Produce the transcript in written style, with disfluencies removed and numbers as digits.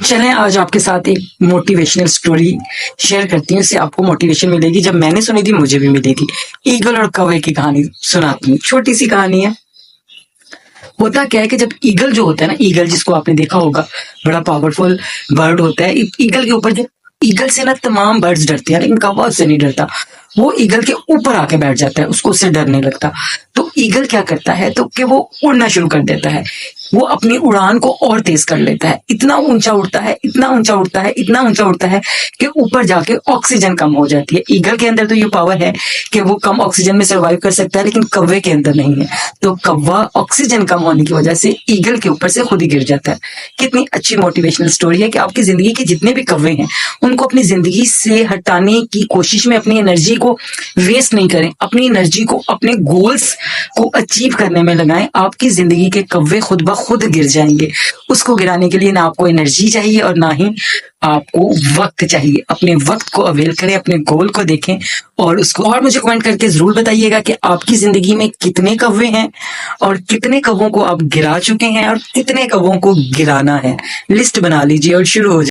चलें आज आपके साथ एक मोटिवेशनल स्टोरी शेयर करती हूँ। इससे आपको मोटिवेशन मिलेगी। जब मैंने सुनी थी मुझे भी मिली थी। ईगल और कौवे की कहानी सुनाती हूँ। छोटी सी कहानी है। होता क्या है कि जब ईगल जो होता है ना, ईगल जिसको आपने देखा होगा, बड़ा पावरफुल बर्ड होता है। ईगल के ऊपर, जब ईगल से ना तमाम बर्ड्स डरते हैं, लेकिन कौवा उससे नहीं डरता। वो ईगल के ऊपर आके बैठ जाता है, उसको उससे डर नहीं लगता। तो ईगल क्या करता है, तो कि वो उड़ना शुरू कर देता है। वो अपनी उड़ान को और तेज कर लेता है। इतना ऊंचा उड़ता है, इतना ऊंचा उड़ता है, इतना ऊंचा उड़ता है कि ऊपर जाके ऑक्सीजन कम हो जाती है। ईगल के अंदर तो ये पावर है कि वो कम ऑक्सीजन में सर्वाइव कर सकता है, लेकिन कौवे के अंदर नहीं है। तो कौवा ऑक्सीजन कम होने की वजह से ईगल के ऊपर से खुद ही गिर जाता है। कितनी अच्छी मोटिवेशनल स्टोरी है कि आपकी जिंदगी के जितने भी कौवे हैं, उनको अपनी जिंदगी से हटाने की कोशिश में अपनी एनर्जी को वेस्ट नहीं करें। अपनी एनर्जी को अपने गोल्स को अचीव करने में लगाएं। आपकी जिंदगी के कौवे खुद ब खुद गिर जाएंगे। उसको गिराने के लिए ना आपको एनर्जी चाहिए और ना ही आपको वक्त चाहिए। अपने वक्त को अवेल करें, अपने गोल को देखें और उसको, और मुझे कमेंट करके जरूर बताइएगा कि आपकी जिंदगी में कितने कौवे हैं और कितने कौवों को आप गिरा चुके हैं और कितने कौवों को गिराना है। लिस्ट बना लीजिए और शुरू हो जाए।